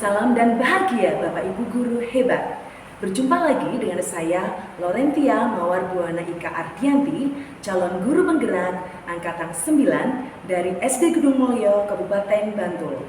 Salam dan bahagia Bapak Ibu Guru hebat. Berjumpa lagi dengan saya Laurentia Mawar Buana Ika Ardianti, calon guru penggerak angkatan 9 dari SD Gedung Mulyo, Kabupaten Bantul.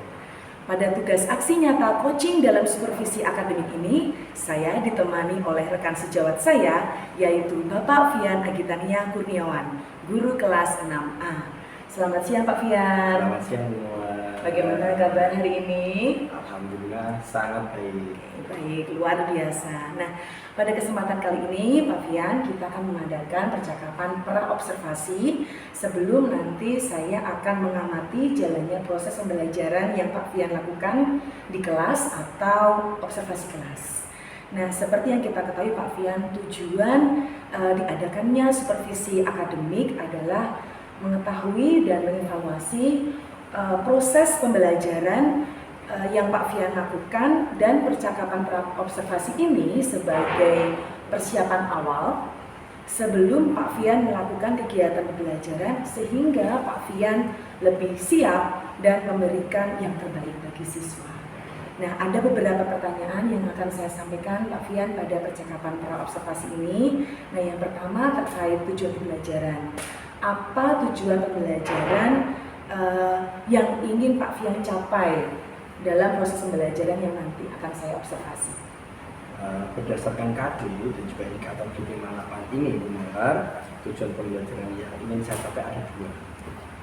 Pada tugas aksi nyata coaching dalam supervisi akademik ini, saya ditemani oleh rekan sejawat saya, yaitu Bapak Fian Agitania Kurniawan, guru kelas 6A. Selamat siang Pak Fian. Selamat siang Bu Mawar. Bagaimana kabar hari ini? Alhamdulillah sangat baik. Baik, luar biasa. Nah, pada kesempatan kali ini Pak Fian, kita akan mengadakan percakapan pra-observasi sebelum nanti saya akan mengamati jalannya proses pembelajaran yang Pak Fian lakukan di kelas atau observasi kelas. Nah, seperti yang kita ketahui Pak Fian, tujuan diadakannya supervisi akademik adalah mengetahui dan mengevaluasi proses pembelajaran yang Pak Fian lakukan, dan percakapan observasi ini sebagai persiapan awal sebelum Pak Fian melakukan kegiatan pembelajaran sehingga Pak Fian lebih siap dan memberikan yang terbaik bagi siswa. Nah, ada beberapa pertanyaan yang akan saya sampaikan Pak Fian pada percakapan pra-observasi ini. Nah, yang pertama terkait tujuan pembelajaran. Apa tujuan pembelajaran yang ingin Pak Fian capai dalam proses pembelajaran yang nanti akan saya observasi? Berdasarkan KD dan juga indikator D58 ini Bu Mawar, tujuan pembelajaran yang ingin saya capai ada dua.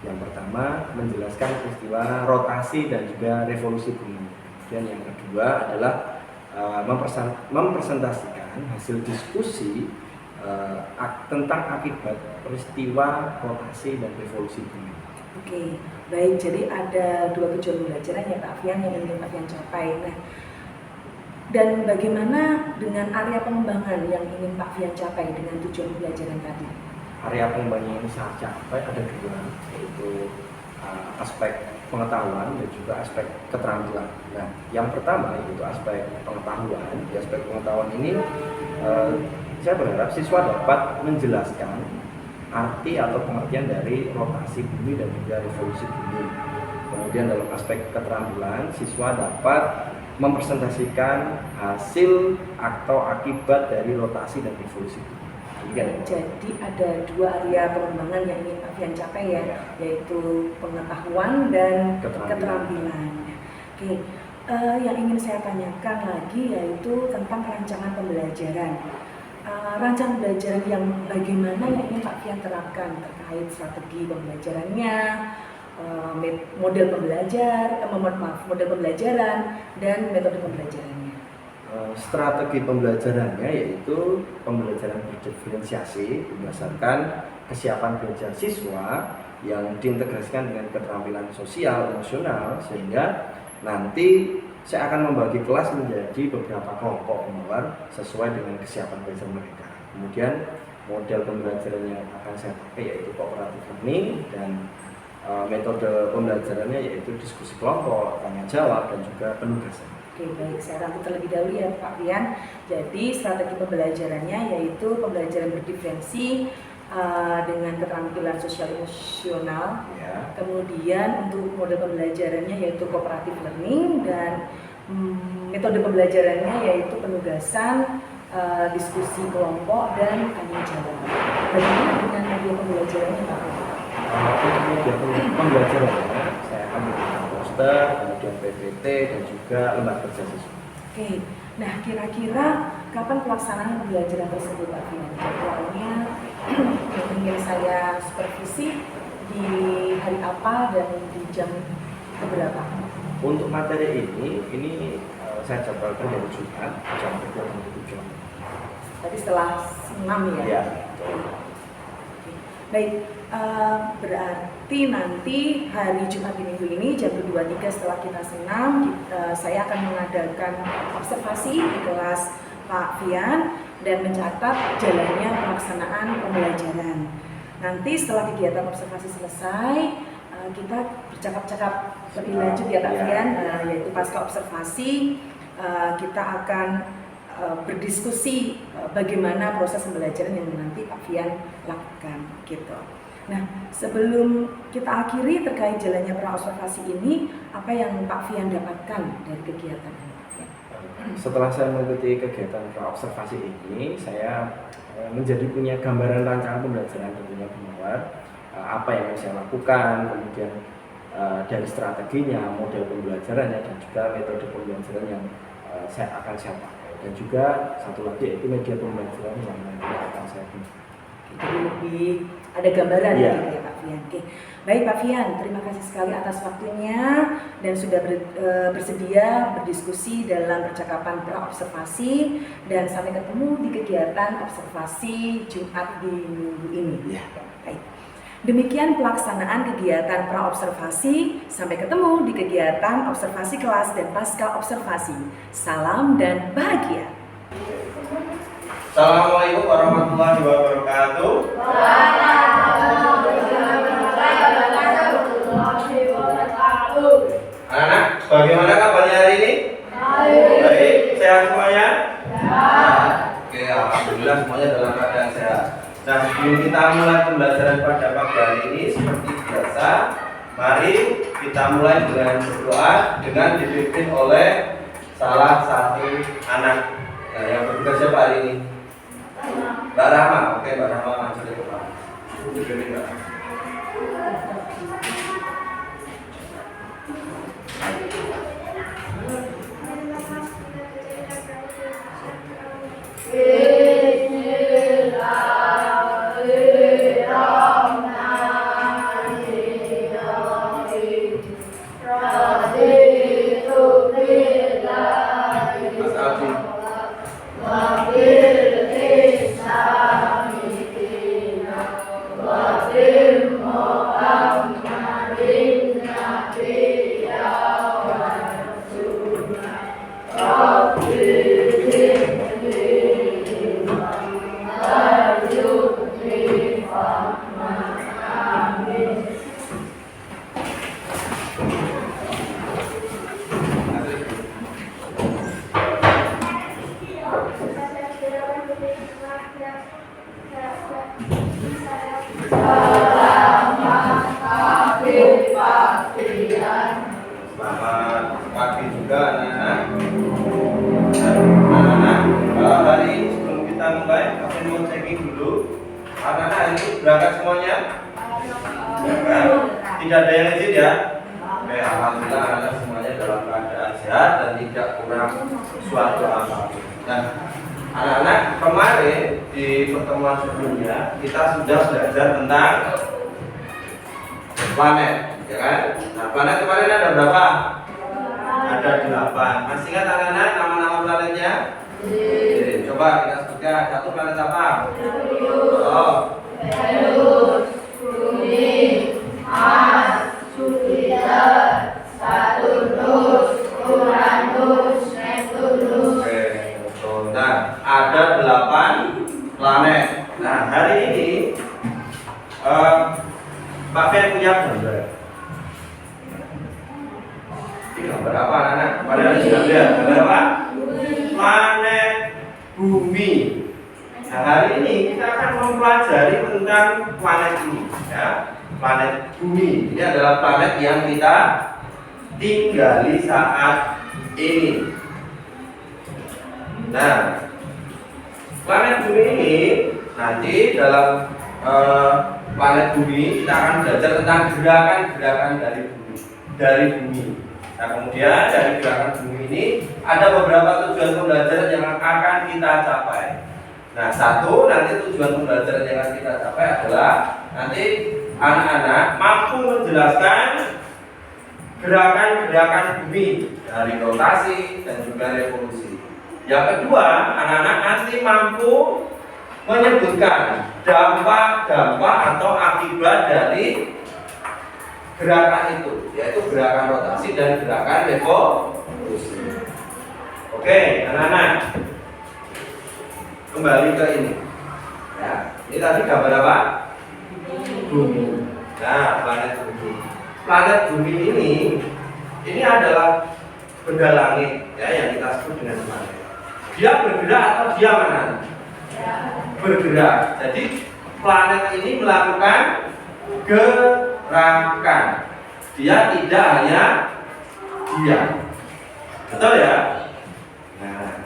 Yang pertama, menjelaskan peristiwa rotasi dan juga revolusi bumi. Dan yang kedua adalah mempresentasikan hasil diskusi tentang akibat peristiwa rotasi dan revolusi bumi. Oke, baik. Jadi ada dua tujuan pembelajaran ya Pak Fian yang ingin Pak Fian capai. Nah, dan bagaimana dengan area pengembangan yang ingin Pak Fian capai dengan tujuan pembelajaran tadi? Area pengembangan yang saya capai ada dua, yaitu aspek pengetahuan dan juga aspek keterampilan. Nah, yang pertama yaitu aspek pengetahuan. Di aspek pengetahuan ini saya berharap siswa dapat menjelaskan arti atau pengertian dari rotasi bumi dan juga revolusi bumi. Kemudian dalam aspek keterampilan, siswa dapat mempresentasikan hasil atau akibat dari rotasi dan revolusi bumi. Jadi ada dua area pengembangan yang ingin Pak Fian capai ya, yaitu pengetahuan dan keterampilan. Oke, yang ingin saya tanyakan lagi yaitu tentang rancangan pembelajaran. Rancangan pembelajaran yang bagaimana yang ingin Pak Fian terapkan terkait strategi pembelajarannya, model pembelajaran dan metode pembelajarannya. Strategi pembelajarannya yaitu pembelajaran berdiferensiasi berdasarkan kesiapan belajar siswa yang diintegrasikan dengan keterampilan sosial emosional, sehingga nanti saya akan membagi kelas menjadi beberapa kelompok Mawar sesuai dengan kesiapan belajar mereka. Kemudian model pembelajaran yang akan saya pakai yaitu cooperative learning, dan metode pembelajarannya yaitu diskusi kelompok, tanya jawab, dan juga penugasan. Oke, baik, saya rangkum terlebih dahulu ya Pak Fian. Jadi strategi pembelajarannya yaitu pembelajaran berdiferensi dengan keterampilan sosial emosional. Ya. Kemudian untuk model pembelajarannya yaitu cooperative learning, dan metode pembelajarannya yaitu penugasan, diskusi kelompok, dan tanya jawab. Bagaimana dengan model pembelajarannya Pak? Untuk model pembelajarannya saya akan memberikan poster, kemudian PPT, dan juga lembar kerja siswa. Oke, nah kira-kira kapan pelaksanaan pembelajaran tersebut Pak Fian? Jadwalnya yang ingin saya supervisi di hari apa dan di jam berapa? Untuk materi ini saya jadwalkan dari Jumat jam 7. Tadi setelah 6 ya? Ya. Baik, berarti nanti hari Jumat di minggu ini jam 2.03 setelah kita senam, saya akan mengadakan observasi di kelas Pak Fian dan mencatat jalannya pelaksanaan pembelajaran. Nanti setelah kegiatan observasi selesai, kita bercakap-cakap lebih lanjut ya Pak Fian, yaitu pasca observasi kita akan berdiskusi bagaimana proses pembelajaran yang nanti Pak Fian lakukan gitu. Nah, sebelum kita akhiri terkait jalannya praobservasi ini, apa yang Pak Fian dapatkan dari kegiatan ini? Setelah saya mengikuti kegiatan praobservasi ini, saya menjadi punya gambaran rancangan pembelajaran tentunya bahwa apa yang saya lakukan, kemudian dari strateginya, model pembelajarannya, dan juga metode pembelajaran yang akan saya pakai, dan juga satu lagi yaitu media pembelajaran yang nanti akan saya gunakan. Jadi lebih ada gambaran ya, gitu ya Pak Fian. Oke. Baik Pak Fian, terima kasih sekali atas waktunya dan sudah bersedia berdiskusi dalam percakapan praobservasi, dan sampai ketemu di kegiatan observasi Jumat di minggu ini. Ya. Baik. Demikian pelaksanaan kegiatan praobservasi. Sampai ketemu di kegiatan observasi kelas dan pasca observasi. Salam dan bahagia. Assalamualaikum warahmatullahi wabarakatuh. Anak-anak, bagaimana kabarnya hari ini? Baik, sehat semuanya? Oke, alhamdulillah semuanya dalam keadaan sehat. Nah, sebelum kita mulai pembelajaran pada pagi hari ini, seperti biasa, mari kita mulai dengan berdoa dengan dipimpin oleh salah satu anak. Nah, yang bertugas siapa hari ini? Mbak Rahma. Oke, Mbak Rahma maju ke depan. Mas Aldi. Selamat pagi juga anak-anak. Anak-anak, hari ini sebelum kita mulai, aku mau checking dulu. Anak-anak hari ini berangkat semuanya? Berangkat. Tidak ada yang izin ya? Oke, alhamdulillah anak semuanya dalam keadaan sehat dan tidak kurang suatu apapun. Nah, anak-anak, kemarin di pertemuan sebelumnya kita sudah belajar tentang planet, ya kan? Nah, planet kemarin ada berapa? Ada 8. Masih ingat anak-anak nama-nama planetnya? Oke, coba kita sebutkan. Satu planet apa? Oh. Venus, Bumi, Mars, Jupiter, Saturnus, Uranus, Neptunus. Oke, betul. Nah, ada 8 planet. Nah, hari ini Pak Fian punya gambar. Ini gambar apa anak-anak? Pada sudah lihat gambar apa? Planet Bumi. Nah, hari ini kita akan mempelajari tentang planet ini, ya. Planet Bumi. Ini adalah planet yang kita tinggali saat ini. Nah, planet Bumi ini nanti dalam planet Bumi kita akan belajar tentang gerakan-gerakan dari bumi. Nah, kemudian dari gerakan bumi ini ada beberapa tujuan pembelajaran yang akan kita capai. Nah, satu, nanti tujuan pembelajaran yang akan kita capai adalah nanti anak-anak mampu menjelaskan gerakan-gerakan bumi dari rotasi dan juga revolusi. Yang kedua, anak-anak nanti mampu menyebutkan dampak-dampak atau akibat dari gerakan itu, yaitu gerakan rotasi dan gerakan revolusi. Oke, anak-anak, kembali ke ini. Ya, ini tadi gambar apa? Bumi. Nah, planet Bumi. Planet Bumi ini adalah benda langit, ya, yang kita sebut dengan planet. Dia bergerak atau dia mana? Bergerak. Jadi planet ini melakukan gerakan. Dia tidak hanya diam. Betul ya? Nah,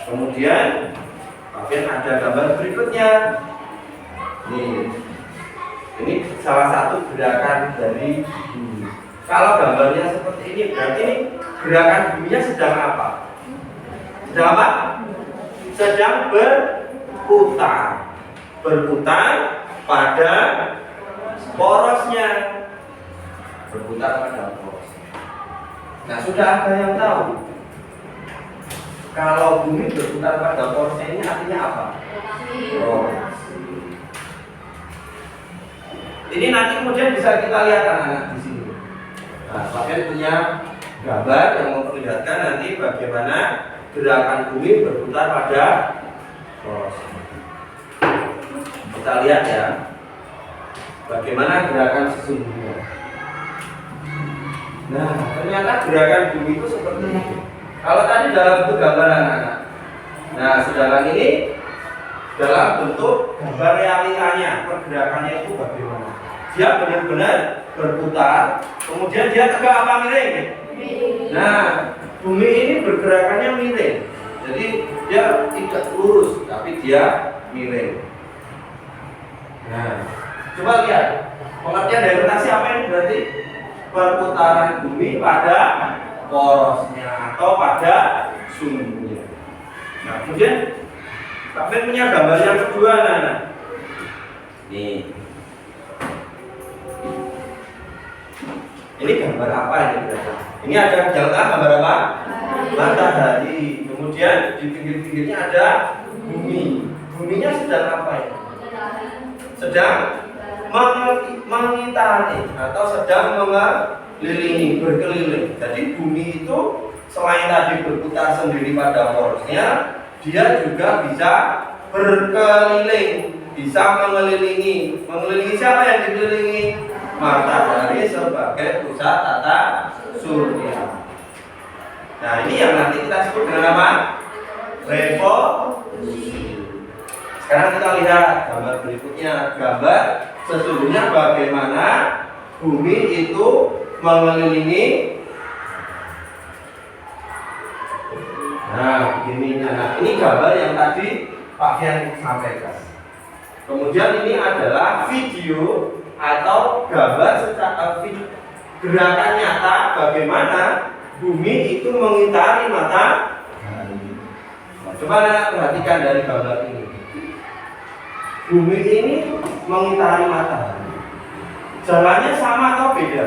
kemudian mungkin ada gambar berikutnya. Ini salah satu gerakan dari bumi. Kalau gambarnya seperti ini, berarti gerakan buminya sedang apa? Sedang apa? Sedang berputar. Berputar pada porosnya. Berputar pada poros. Nah, sudah ada yang tahu kalau bumi berputar pada porosnya ini artinya apa? Rotasi. Ini nanti kemudian bisa kita lihat anak-anak di sini. Nah, kalian punya gambar yang memperlihatkan nanti bagaimana gerakan bumi berputar pada porosnya. Kita lihat ya, bagaimana gerakan sesungguhnya. Nah, ternyata gerakan bumi itu seperti ini. Kalau tadi dalam bentuk gambar anak-anak, nah sedangkan ini dalam bentuk gambar realitanya, pergerakannya itu bagaimana? Dia benar-benar berputar, kemudian dia tegak apa miring? Nah, bumi ini bergerakannya miring, jadi dia tidak lurus, tapi dia miring. Nah, coba lihat pengertian dari rotasi apa ini berarti? Perputaran bumi pada porosnya atau pada sumbunya. Nah, kemudian Pak punya gambar yang kedua, nah. Nih. Ini gambar apa ini berarti? Ini ada jangan gambar apa? Matahari. Kemudian di pinggir-pinggirnya ada bumi. Buminya sedang apa ini? Sedang mengitari atau sedang mengelilingi, berkeliling. Jadi bumi itu selain tadi berputar sendiri pada porosnya, dia juga bisa berkeliling, bisa mengelilingi. Mengelilingi siapa yang dikelilingi? Matahari sebagai pusat tata surya. Nah, ini yang nanti kita sebut dengan apa? Revolusi. Sekarang kita lihat gambar berikutnya, gambar sesungguhnya bagaimana bumi itu mengelilingi. Nah, begini. Nah, ini gambar yang tadi Pak Fian sampaikan. Kemudian ini adalah video atau gambar secara gerakan nyata bagaimana bumi itu mengitari matahari. Nah, coba Anda perhatikan dari gambar ini. Bumi ini mengitari matahari. Jalannya sama atau beda?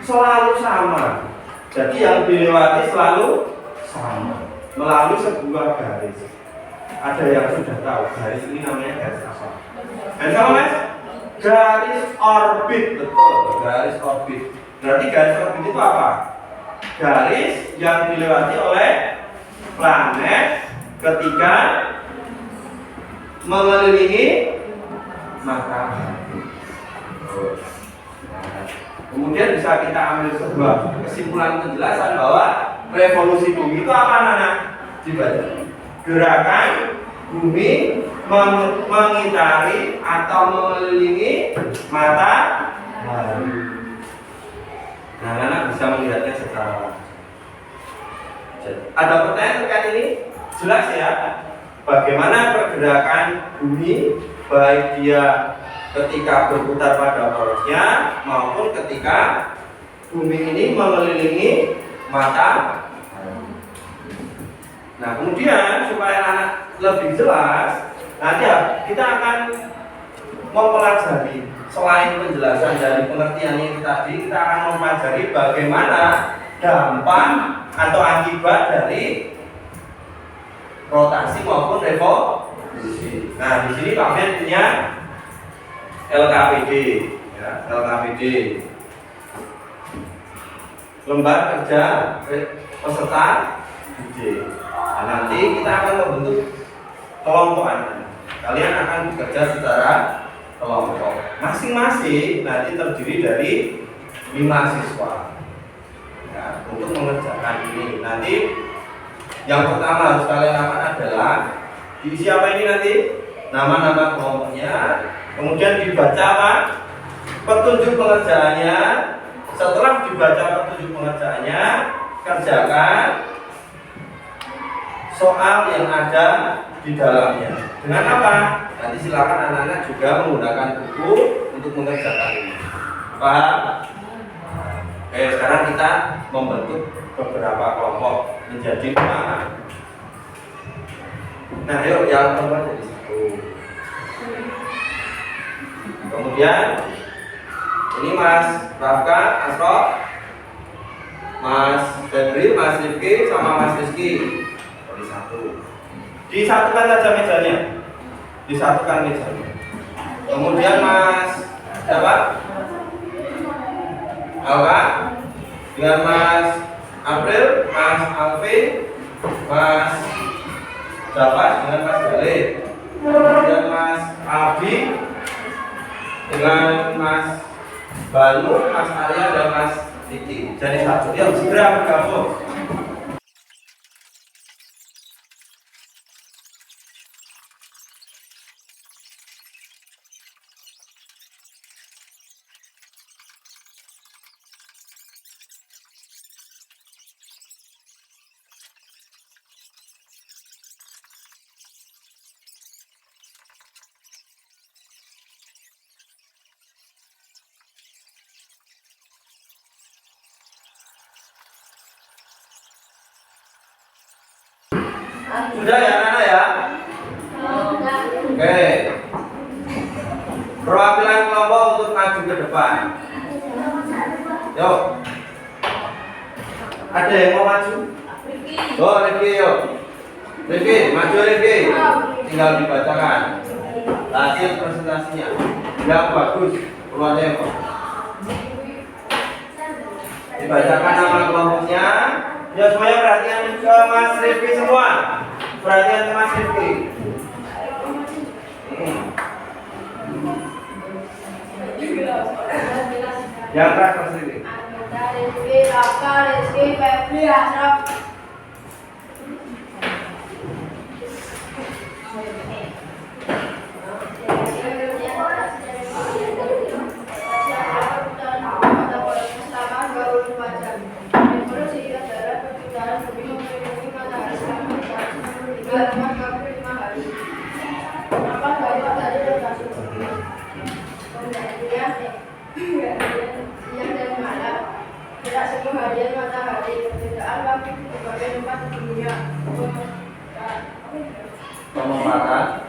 Selalu sama. Jadi yang dilewati selalu sama melalui sebuah garis. Ada yang sudah tahu garis ini namanya garis apa? Garis apa, Mas? Garis orbit, betul. Garis orbit. Berarti garis orbit itu apa? Garis yang dilewati oleh planet ketika mengelilingi matahari. Kemudian bisa kita ambil sebuah kesimpulan penjelasan bahwa revolusi bumi itu apa, anak-anak? Dibaca. Gerakan bumi mengitari atau mengelilingi matahari. Nah, anak-anak bisa melihatnya secara langsung. Ada pertanyaan terkait ini? Jelas ya? Bagaimana pergerakan bumi baik dia ketika berputar pada porosnya maupun ketika bumi ini mengelilingi matahari. Nah, kemudian supaya anak lebih jelas, nanti kita akan mempelajari selain penjelasan dari pengertian ini tadi, kita akan mempelajari bagaimana dampak atau akibat dari rotasi maupun revolusi. Nah, di sini Pak Ben punya LKPD, ya, LKPD, lembar kerja peserta didik. Nah, nanti kita akan membentuk kelompok anak. Kalian akan bekerja secara kelompok. Masing-masing nanti terdiri dari 5 siswa. Ya, untuk mengerjakan ini. Nanti yang pertama harus kalian lakukan adalah diisi apa ini nanti? nama-nama kelompoknya, kemudian dibaca apa? Petunjuk pengerjaannya. Setelah dibaca petunjuk pengerjaannya, kerjakan soal yang ada di dalamnya. Dengan apa? Nanti silakan anak-anak juga menggunakan buku untuk mengerjakan ini. Paham? Oke, sekarang kita membentuk beberapa kelompok menjadi 5. Nah, yuk yang pertama jadi 1. Kemudian ini Mas Rafka, Asro, Mas Febri, Mas Rifki, sama Mas Rizky. Jadi 1. Disatukan saja mejanya. Disatukan mejanya. Kemudian Mas siapa? Alka dengan Mas April, Mas Alvin, Mas Dapat dengan Mas Galih, kemudian Mas Abi dengan Mas Banu, Mas Arya dan Mas Titi. Jadi 1. Yuk segera bergabung. Sudah ya anak-anak ya? Oke. Perwakilan kelompok untuk maju ke depan. Yuk. Ada yang mau maju? Oh, Rifki yuk. Rifki, maju Rifki. Tinggal dibacakan hasil presentasinya. Yang bagus, keluarnya kok. Dibacakan nama kelompoknya. Ya semuanya perhatian ke Mas Rifki semua. Perhatian ke Mas Rifki. Yang keras Mas Rifki. Rizky, Rafka, Rizky, Febri, Asraf. Pemaparan.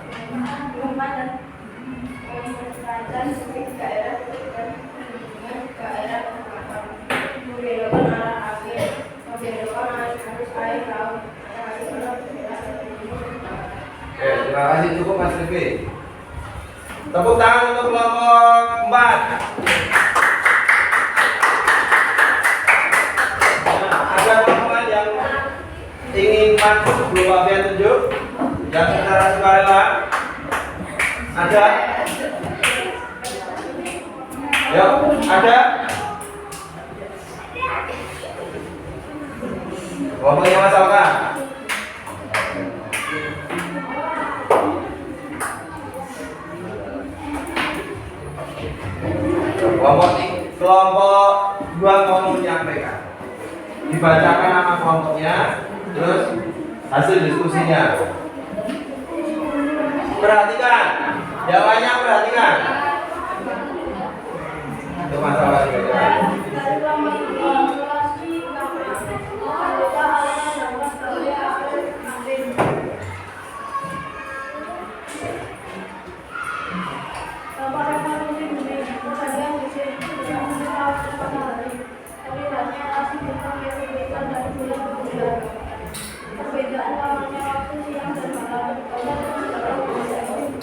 Oke, terima kasih cukup Mas Rifki. Tepuk tangan untuk kelompok 4. Ada teman-teman yang ingin maju sebelum Fabian tunjuk? Yang secara sukarela? Ada? Yuk, ada? Kelompoknya Mas Alka. Kelompok 2 mau menyampaikan. Dibacakan nama kelompoknya, terus hasil diskusinya. Perhatikan, jawabannya perhatikan. Itu masalah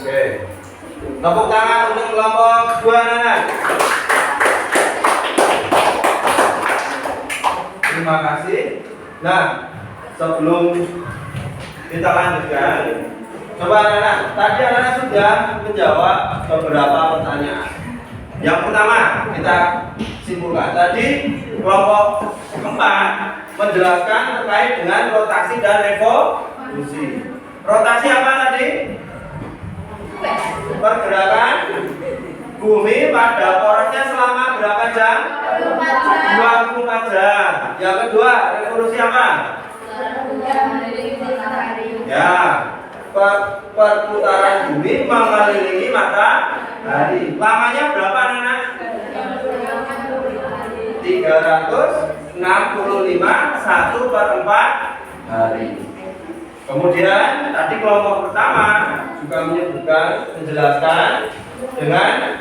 Oke. Tepuk tangan untuk kelompok 2 anak. Terima kasih. Nah, sebelum kita lanjutkan, coba anak-anak, tadi anak-anak sudah menjawab beberapa pertanyaan. Yang pertama, kita simpulkan. Tadi kelompok 4 menjelaskan terkait dengan rotasi dan revolusi. Rotasi apa tadi? Pergerakan bumi pada porosnya selama berapa jam? 24 jam. Yang kedua, revolusi apa? Ya, perputaran bumi mengelilingi matahari. Lamanya berapa, anak-anak? 365 1/4 hari. Kemudian tadi kelompok pertama juga menjelaskan dengan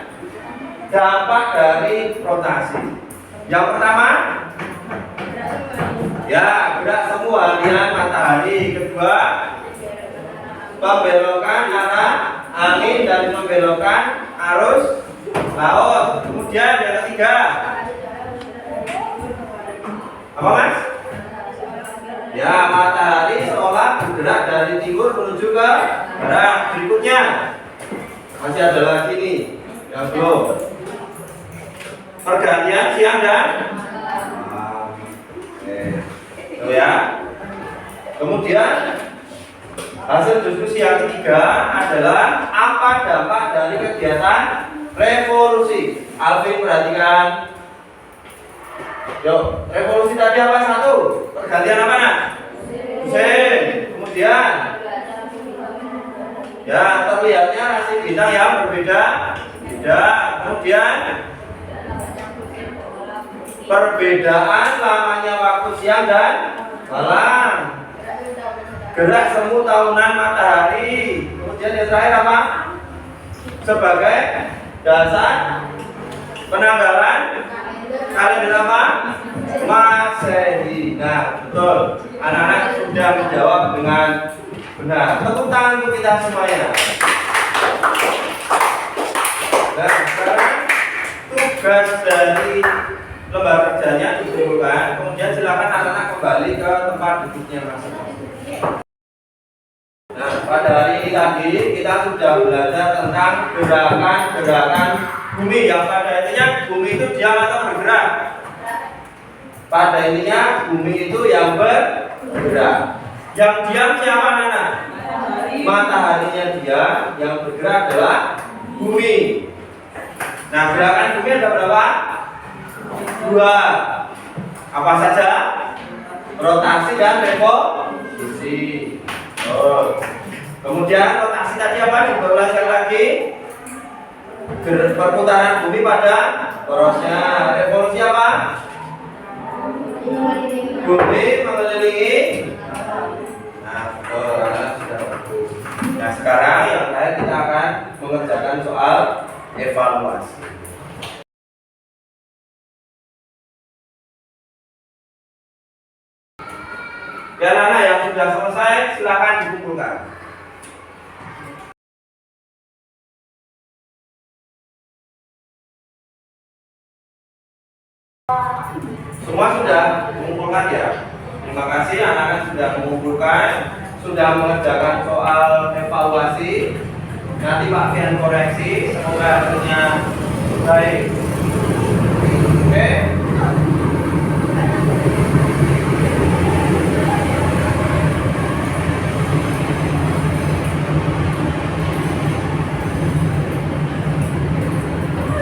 dampak dari rotasi. Yang pertama, ya gerak semu harian matahari. Kedua, pembelokan arah angin dan pembelokan arus laut. Kemudian yang ketiga, apa mas? Ya, matahari seolah bergerak dari timur menuju ke barat. Berikutnya masih ada lagi nih yang belum. Pergantian siang dan malam. Oke. Ya. Kemudian hasil diskusi yang ketiga adalah apa dampak dari kegiatan revolusi. Alvin perhatikan. Yuk, revolusi tadi apa? Satu, pergantian apa nak? Musim. Kemudian ya terlihatnya rasi bintang yang berbeda. Kemudian perbedaan lamanya waktu siang dan malam. Gerak semu tahunan matahari. Kemudian yang terakhir apa? Sebagai dasar penanggalan kalender apa? Masehi. Nah, betul. Anak-anak sudah menjawab dengan benar. Tepuk tangan untuk kita semuanya. Nah, sekarang tugas dari lembar kerjanya dikumpulkan. Kemudian silakan anak-anak kembali ke tempat duduknya masing-masing. Nah, pada hari ini tadi kita sudah belajar tentang gerakan-gerakan bumi. Yang pada intinya bumi itu diam atau bergerak? Pada intinya bumi itu yang bergerak. Yang diam siapa anak? Mataharinya diam, yang bergerak adalah bumi. Nah, gerakan bumi ada berapa? 2. Apa saja? Rotasi dan revolusi. Kemudian rotasi tadi apa? Diulang lagi. Perputaran bumi pada porosnya. Revolusi apa? Bumi mengelilingi. Nah, sudah bagus. Nah, sekarang yang lain kita akan mengerjakan soal evaluasi. Dan anak yang sudah selesai silakan dikumpulkan. Semua sudah mengumpulkan ya. Terima kasih anak-anak sudah mengumpulkan, sudah mengerjakan soal evaluasi. Nanti Pak Fian koreksi, semoga hasilnya baik. Oke.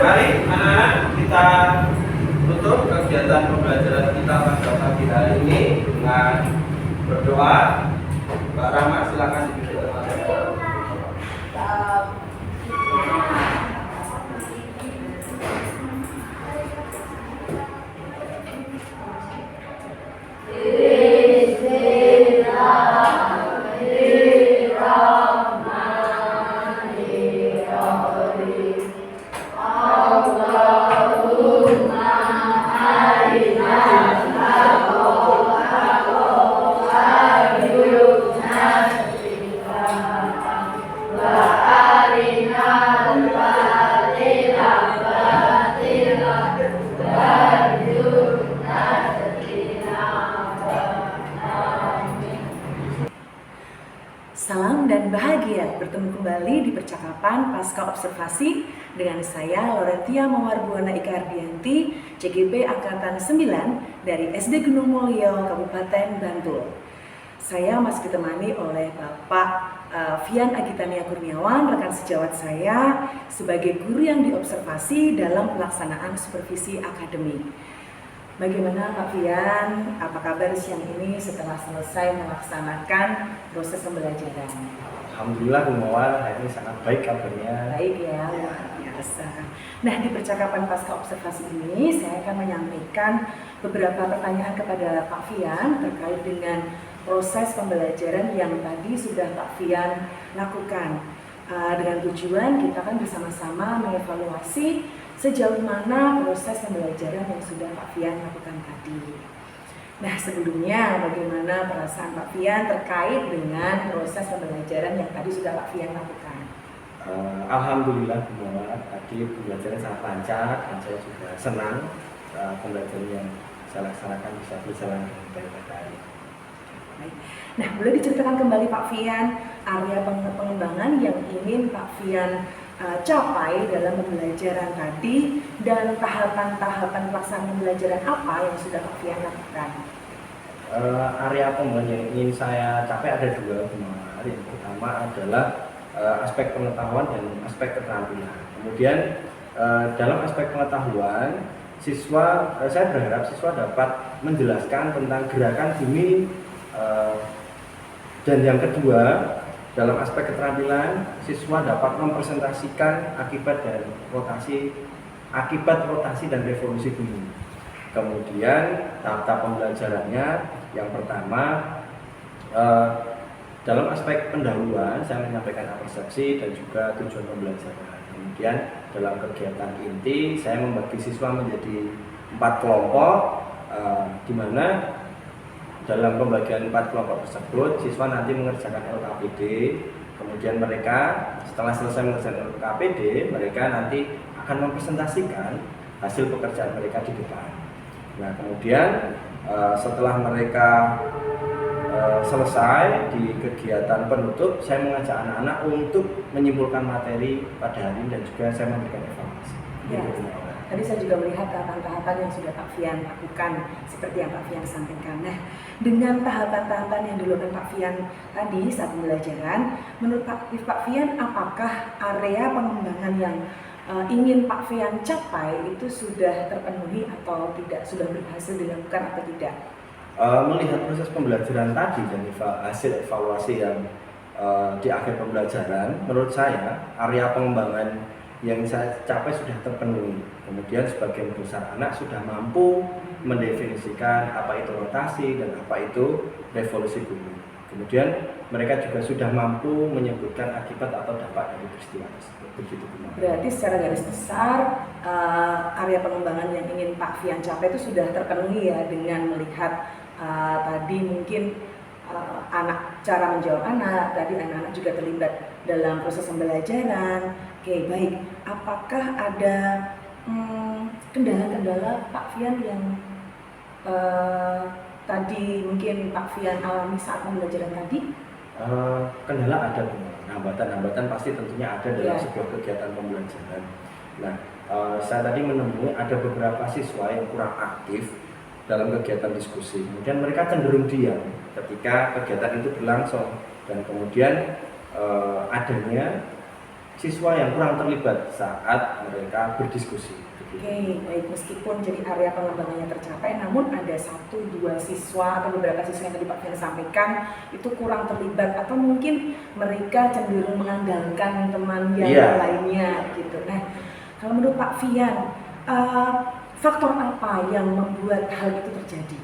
Mari anak-anak kita tutup kegiatan pembelajaran kita pada pagi hari ini dengan berdoa. Mbak Rahma silakan dipimpin. Salam dan bahagia bertemu kembali di percakapan pasca observasi dengan saya Laurentia Mawarbuana Ika Ardianti, CGP Angkatan 9 dari SD Gunung Mulyo, Kabupaten Bantul. Saya masih ditemani oleh Bapak Fian Agitania Kurniawan, rekan sejawat saya sebagai guru yang diobservasi dalam pelaksanaan supervisi akademik. Bagaimana Pak Fian, apa kabar siang ini setelah selesai melaksanakan proses pembelajaran? Alhamdulillah Bu Mawar, hari ini sangat baik kabarnya. Baik ya, luar biasa. Nah, di percakapan pasca observasi ini saya akan menyampaikan beberapa pertanyaan kepada Pak Fian terkait dengan proses pembelajaran yang tadi sudah Pak Fian lakukan. Dengan tujuan kita kan bersama-sama mengevaluasi sejauh mana proses pembelajaran yang sudah Pak Fian lakukan tadi. Nah, sebelumnya bagaimana perasaan Pak Fian terkait dengan proses pembelajaran yang tadi sudah Pak Fian lakukan? Alhamdulillah Bu Mawar, tadi pembelajaran sangat lancar dan saya juga senang pembelajaran yang saya laksanakan bisa berjalan dengan baik pada hari ini. Nah, boleh diceritakan kembali Pak Fian area pengembangan yang ingin Pak Fian capai dalam pembelajaran tadi dan tahapan-tahapan pelaksanaan pembelajaran apa yang sudah Pak Fian lakukan? Area pengembangan yang ingin saya capai ada dua. Yang pertama adalah aspek pengetahuan dan aspek keterampilan. Kemudian dalam aspek pengetahuan, saya berharap siswa dapat menjelaskan tentang gerakan bumi. Dan yang kedua, dalam aspek keterampilan, siswa dapat mempresentasikan akibat rotasi dan revolusi bumi. Kemudian tahap pembelajarannya, yang pertama dalam aspek pendahuluan saya menyampaikan persepsi dan juga tujuan pembelajaran. Kemudian dalam kegiatan inti saya membagi siswa menjadi 4 kelompok, di mana dalam pembagian 4 kelompok tersebut, siswa nanti mengerjakan LKPD. Kemudian mereka setelah selesai mengerjakan LKPD, mereka nanti akan mempresentasikan hasil pekerjaan mereka di depan. Nah, kemudian setelah mereka selesai di kegiatan penutup, saya mengajak anak-anak untuk menyimpulkan materi pada hari ini dan juga saya memberikan evaluasi. Ya. Tadi saya juga melihat tahapan-tahapan yang sudah Pak Fian lakukan seperti yang Pak Fian sampaikan. Nah, dengan tahapan-tahapan yang dilakukan Pak Fian tadi saat pembelajaran, menurut Pak Fian apakah area pengembangan yang ingin Pak Fian capai itu sudah terpenuhi atau tidak, sudah berhasil dilakukan atau tidak? Melihat proses pembelajaran tadi dan hasil evaluasi yang di akhir pembelajaran, menurut saya area pengembangan yang saya capai sudah terpenuhi. Kemudian sebagian besar anak sudah mampu mendefinisikan apa itu rotasi dan apa itu revolusi bumi. Kemudian mereka juga sudah mampu menyebutkan akibat atau dampak dari peristiwa tersebut. Begitu. Berarti secara garis besar area pengembangan yang ingin Pak Fian capai itu sudah terpenuhi ya, dengan melihat tadi mungkin cara menjawab anak, tadi anak-anak juga terlibat dalam proses pembelajaran. Oke, baik. Apakah ada kendala-kendala Pak Fian yang tadi mungkin Pak Fian alami saat pembelajaran tadi? Kendala ada, hambatan-hambatan pasti tentunya ada dalam sebuah kegiatan pembelajaran. Nah, saya tadi menemui ada beberapa siswa yang kurang aktif dalam kegiatan diskusi. Kemudian mereka cenderung diam ketika kegiatan itu berlangsung dan kemudian adanya siswa yang kurang terlibat saat mereka berdiskusi. Oke, baik. Meskipun jadi area pengembangannya tercapai, namun ada 1-2 siswa atau beberapa siswa yang tadi Pak Fian sampaikan itu kurang terlibat atau mungkin mereka cenderung mengandalkan teman yang lainnya gitu. Nah, kalau menurut Pak Fian, faktor apa yang membuat hal itu terjadi?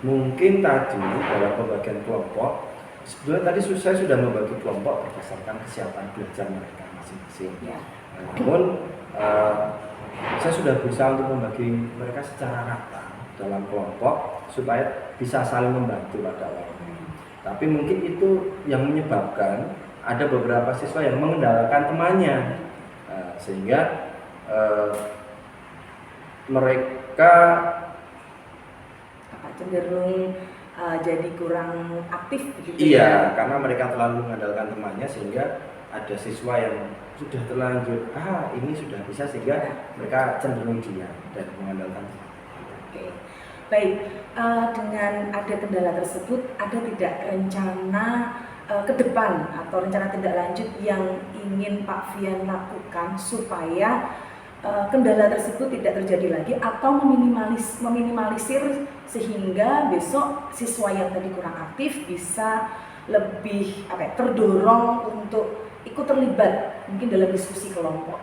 Mungkin tadi dalam pembagian kelompok, sebetulnya tadi saya sudah membagi kelompok berdasarkan kesiapan belajar mereka masing-masing. Ya. Namun saya sudah berusaha untuk membagi mereka secara rata dalam kelompok supaya bisa saling membantu pada awalnya. Tapi mungkin itu yang menyebabkan ada beberapa siswa yang mengendalikan temannya, sehingga mereka cenderung jadi kurang aktif gitu. Iya, karena mereka terlalu mengandalkan temannya sehingga ada siswa yang sudah terlanjur ini sudah bisa sehingga mereka cenderung diam dan mengandalkan teman. Oke. Baik, dengan ada kendala tersebut, ada tidak rencana ke depan atau rencana tindak lanjut yang ingin Pak Fian lakukan supaya kendala tersebut tidak terjadi lagi atau meminimalisir sehingga besok siswa yang tadi kurang aktif bisa lebih terdorong untuk ikut terlibat mungkin dalam diskusi kelompok.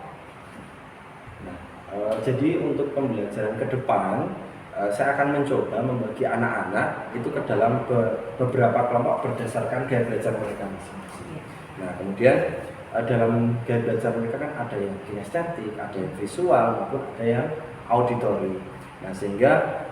Jadi untuk pembelajaran ke depan, saya akan mencoba membagi anak-anak itu ke dalam beberapa kelompok berdasarkan gaya belajar mereka masing-masing. Nah, kemudian dalam gaya belajar mereka kan ada yang kinestetik, ada yang visual, maupun ada yang auditory. Nah, sehingga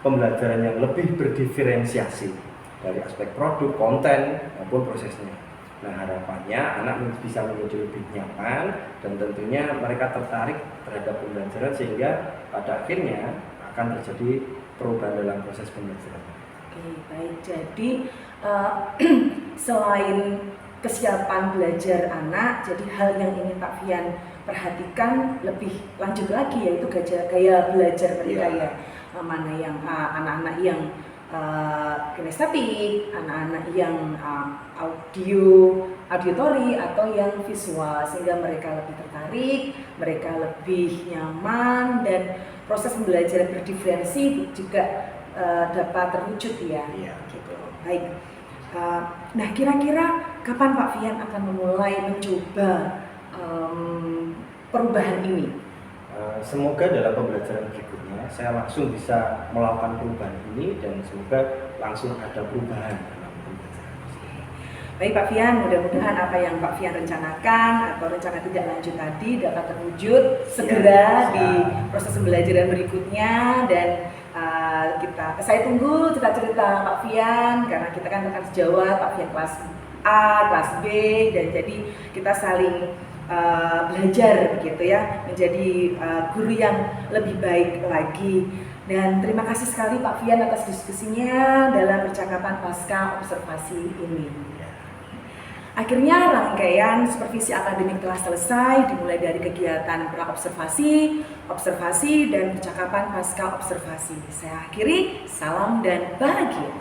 pembelajaran yang lebih berdiferensiasi dari aspek produk, konten, maupun prosesnya. Nah, harapannya anak bisa menjadi lebih nyaman dan tentunya mereka tertarik terhadap pembelajaran sehingga pada akhirnya akan terjadi perubahan dalam proses pembelajaran. Oke, baik. Jadi selain kesiapan belajar anak, jadi hal yang ingin Pak Fian perhatikan lebih lanjut lagi yaitu gaya belajar mereka ya. Mana yang anak-anak yang kinestetik, anak-anak yang auditory atau yang visual sehingga mereka lebih tertarik, mereka lebih nyaman dan proses pembelajaran berdiferensi juga dapat terwujud ya. Gitu. Baik. Nah, kira-kira kapan Pak Fian akan memulai mencoba perubahan ini? Semoga dalam pembelajaran berikutnya saya langsung bisa melakukan perubahan ini dan semoga langsung ada perubahan dalam pembelajaran. Baik Pak Fian, mudah-mudahan apa yang Pak Fian rencanakan atau rencana tidak lanjut tadi dapat terwujud segera di proses pembelajaran berikutnya dan saya tunggu cerita-cerita Pak Fian karena kita kan rekan sejawat, Pak Fian kelas A, kelas B dan jadi kita saling belajar begitu ya menjadi guru yang lebih baik lagi. Dan terima kasih sekali Pak Fian atas diskusinya dalam percakapan pasca observasi ini. Akhirnya rangkaian supervisi akademik telah selesai dimulai dari kegiatan pra-observasi, observasi dan percakapan pasca observasi. Saya akhiri, salam dan bahagia.